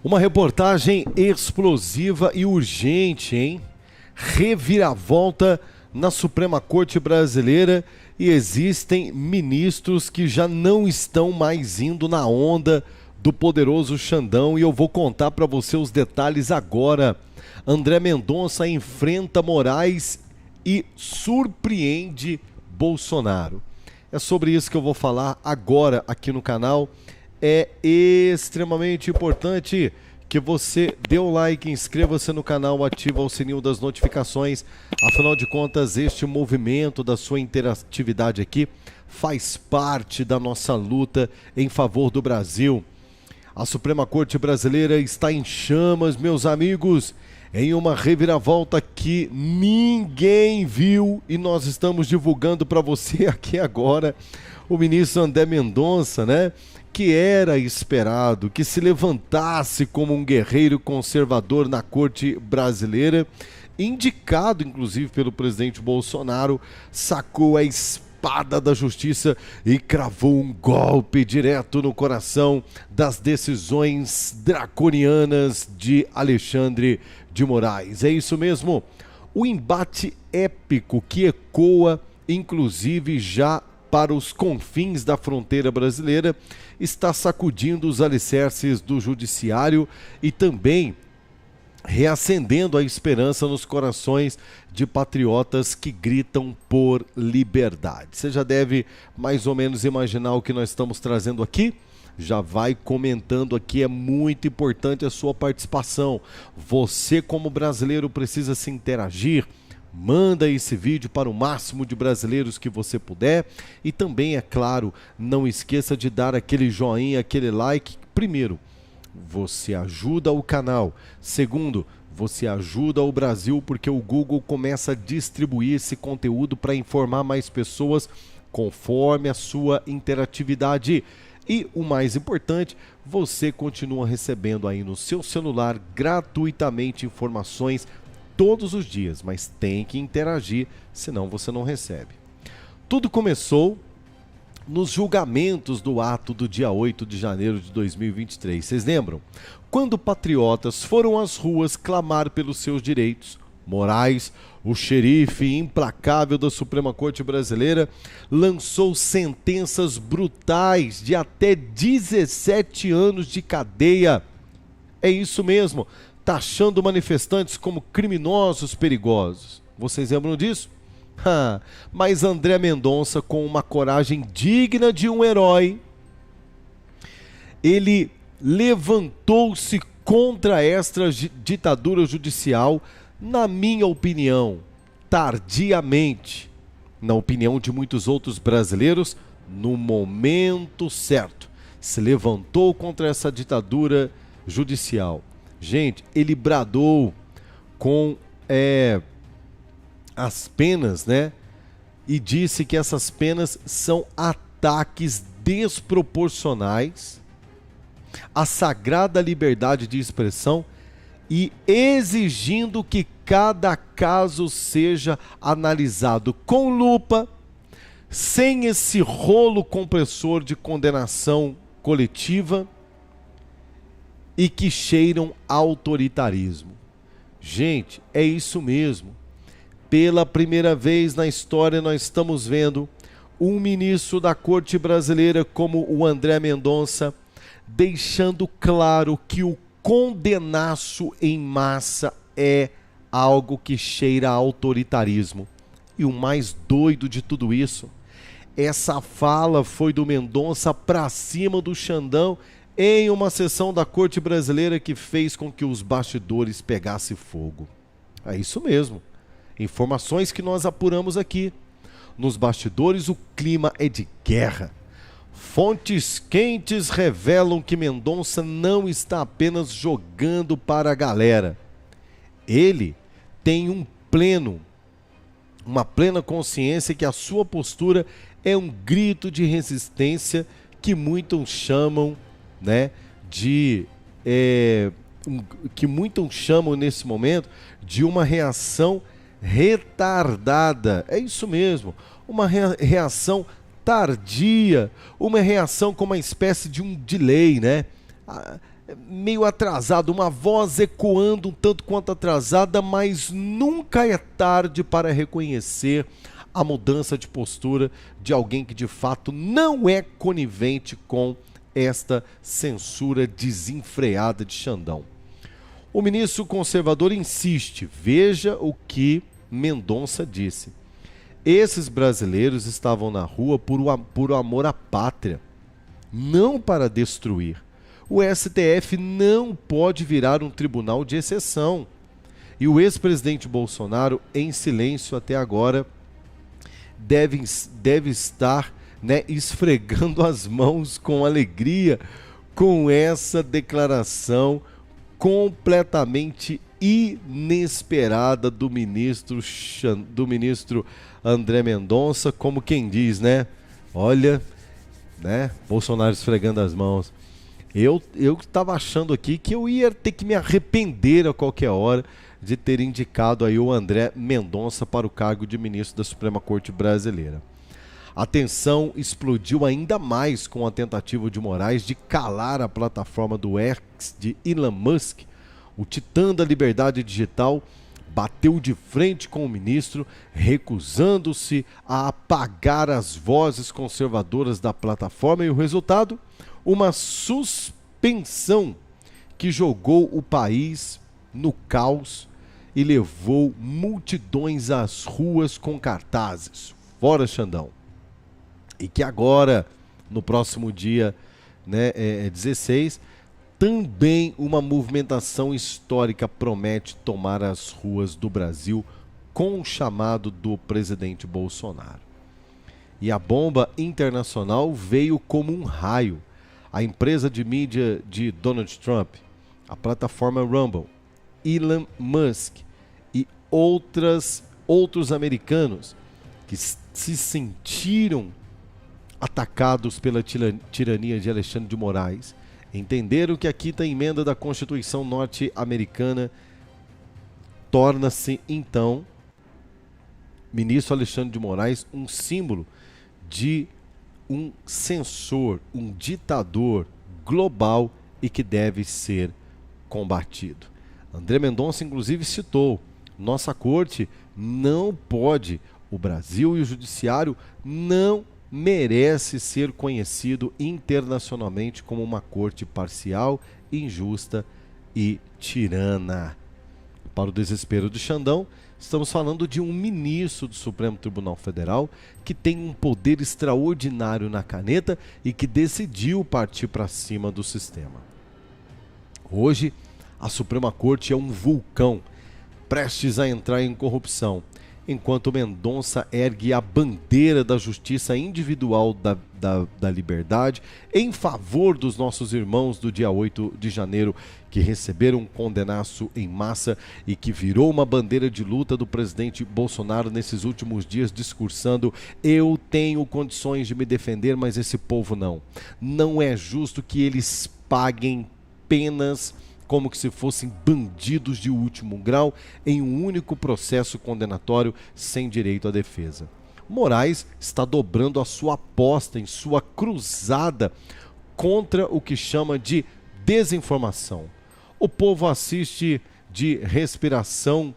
Uma reportagem explosiva e urgente, hein? Reviravolta na Suprema Corte Brasileira e existem ministros que já não estão mais indo na onda do poderoso Xandão e eu vou contar para você os detalhes agora. André Mendonça enfrenta Moraes e surpreende Bolsonaro. É sobre isso que eu vou falar agora aqui no canal. É extremamente importante que você dê o like, inscreva-se no canal, ativa o sininho das notificações. Afinal de contas, este movimento da sua interatividade aqui faz parte da nossa luta em favor do Brasil. A Suprema Corte Brasileira está em chamas, meus amigos, em uma reviravolta que ninguém viu e nós estamos divulgando para você aqui agora. O ministro André Mendonça, né, que era esperado que se levantasse como um guerreiro conservador na Corte Brasileira, indicado inclusive pelo presidente Bolsonaro, sacou a espada da justiça e cravou um golpe direto no coração das decisões draconianas de Alexandre de Moraes. É isso mesmo, o embate épico que ecoa inclusive já para os confins da fronteira brasileira está sacudindo os alicerces do judiciário e também reacendendo a esperança nos corações de patriotas que gritam por liberdade. Você já deve mais ou menos imaginar o que nós estamos trazendo aqui? Já vai comentando aqui, é muito importante a sua participação. Você, como brasileiro, precisa se interagir. Manda esse vídeo para o máximo de brasileiros que você puder e também, é claro, não esqueça de dar aquele joinha, aquele like. Primeiro, você ajuda o canal. Segundo, você ajuda o Brasil porque o Google começa a distribuir esse conteúdo para informar mais pessoas conforme a sua interatividade. E o mais importante, você continua recebendo aí no seu celular gratuitamente informações todos os dias, mas tem que interagir, senão você não recebe. Tudo começou nos julgamentos do ato do dia 8 de janeiro de 2023. Vocês lembram? Quando patriotas foram às ruas clamar pelos seus direitos, Moraes, o xerife implacável da Suprema Corte Brasileira, lançou sentenças brutais de até 17 anos de cadeia. É isso mesmo, taxando manifestantes como criminosos perigosos. Vocês lembram disso? Mas André Mendonça, com uma coragem digna de um herói, ele levantou-se contra esta ditadura judicial, na minha opinião, tardiamente, na opinião de muitos outros brasileiros, no momento certo. Se levantou contra essa ditadura judicial. Gente, ele bradou com as penas, né? E disse que essas penas são ataques desproporcionais à sagrada liberdade de expressão e exigindo que cada caso seja analisado com lupa, sem esse rolo compressor de condenação coletiva e que cheiram autoritarismo. Gente, é isso mesmo. Pela primeira vez na história nós estamos vendo um ministro da Corte Brasileira como o André Mendonça deixando claro que o condenaço em massa é algo que cheira a autoritarismo. E o mais doido de tudo isso, essa fala foi do Mendonça para cima do Xandão em uma sessão da Corte Brasileira que fez com que os bastidores pegassem fogo. É isso mesmo. Informações que nós apuramos aqui. Nos bastidores o clima é de guerra. Fontes quentes revelam que Mendonça não está apenas jogando para a galera. Ele tem uma plena consciência que a sua postura é um grito de resistência que muitos chamam, né, que muitos chamam nesse momento de uma reação retardada. É isso mesmo, uma reação tardia, uma reação com uma espécie de um delay, né? meio atrasado, uma voz ecoando um tanto quanto atrasada, mas nunca é tarde para reconhecer a mudança de postura de alguém que de fato não é conivente com esta censura desenfreada de Xandão. O ministro conservador insiste, veja o que Mendonça disse. Esses brasileiros estavam na rua por amor à pátria, não para destruir. O STF não pode virar um tribunal de exceção. E o ex-presidente Bolsonaro, em silêncio até agora, deve estar, esfregando as mãos com alegria com essa declaração completamente inesperada do ministro André Mendonça, como quem diz, olha, Bolsonaro esfregando as mãos. Eu estava achando aqui que eu ia ter que me arrepender a qualquer hora de ter indicado aí o André Mendonça para o cargo de ministro da Suprema Corte Brasileira. A tensão explodiu ainda mais com a tentativa de Moraes de calar a plataforma do X de Elon Musk. O titã da liberdade digital bateu de frente com o ministro, recusando-se a apagar as vozes conservadoras da plataforma, e o resultado? Uma suspensão que jogou o país no caos e levou multidões às ruas com cartazes. Fora Xandão. E que agora, no próximo dia 16, também uma movimentação histórica promete tomar as ruas do Brasil com o chamado do presidente Bolsonaro. E a bomba internacional veio como um raio. A empresa de mídia de Donald Trump, a plataforma Rumble, Elon Musk e outros americanos que se sentiram atacados pela tirania de Alexandre de Moraes, entenderam que a quinta emenda da Constituição norte-americana torna-se, então, ministro Alexandre de Moraes, um símbolo de um censor, um ditador global e que deve ser combatido. André Mendonça, inclusive, citou: nossa corte não pode, o Brasil e o judiciário não merece ser conhecido internacionalmente como uma corte parcial, injusta e tirana. Para o desespero de Xandão, estamos falando de um ministro do Supremo Tribunal Federal que tem um poder extraordinário na caneta e que decidiu partir para cima do sistema. Hoje, a Suprema Corte é um vulcão, prestes a entrar em corrupção, enquanto Mendonça ergue a bandeira da justiça individual da liberdade em favor dos nossos irmãos do dia 8 de janeiro, que receberam um condenaço em massa e que virou uma bandeira de luta do presidente Bolsonaro nesses últimos dias, discursando: eu tenho condições de me defender, mas esse povo não. Não é justo que eles paguem penas como que se fossem bandidos de último grau em um único processo condenatório sem direito à defesa. Moraes está dobrando a sua aposta em sua cruzada contra o que chama de desinformação. O povo assiste de respiração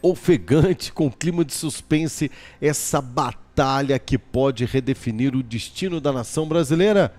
ofegante, com clima de suspense, essa batalha que pode redefinir o destino da nação brasileira.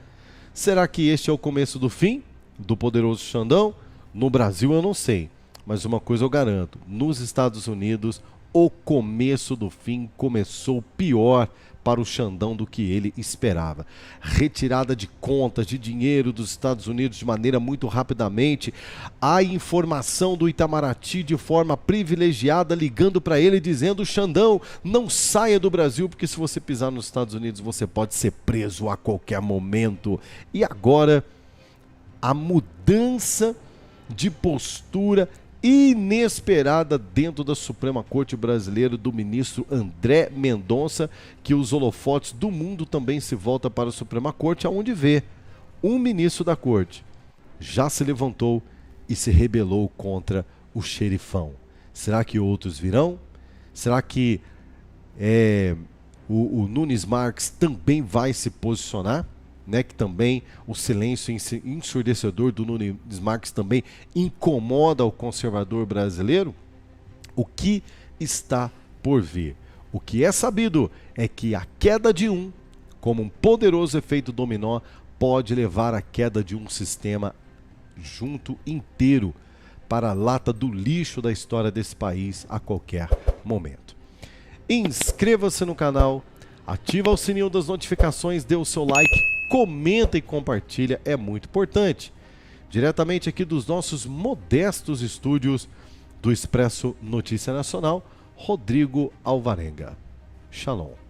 Será que este é o começo do fim do poderoso Xandão? No Brasil eu não sei, mas uma coisa eu garanto: nos Estados Unidos o começo do fim começou pior para o Xandão do que ele esperava. Retirada de contas, de dinheiro dos Estados Unidos de maneira muito rapidamente, a informação do Itamaraty de forma privilegiada ligando para ele dizendo: Xandão, não saia do Brasil, porque se você pisar nos Estados Unidos você pode ser preso a qualquer momento. E agora a mudança de postura inesperada dentro da Suprema Corte Brasileira do ministro André Mendonça, que os holofotes do mundo também se voltam para a Suprema Corte, aonde vê um ministro da Corte já se levantou e se rebelou contra o xerifão. Será que outros virão? Será que o Nunes Marques também vai se posicionar? né, que também o silêncio ensurdecedor do Nunes Marques também incomoda o conservador brasileiro? O que está por vir? O que é sabido é que a queda de um, como um poderoso efeito dominó, pode levar à queda de um sistema junto inteiro para a lata do lixo da história desse país a qualquer momento. Inscreva-se no canal, ativa o sininho das notificações, dê o seu like, comenta e compartilha, é muito importante. Diretamente aqui dos nossos modestos estúdios do Expresso Notícia Nacional, Rodrigo Alvarenga. Shalom.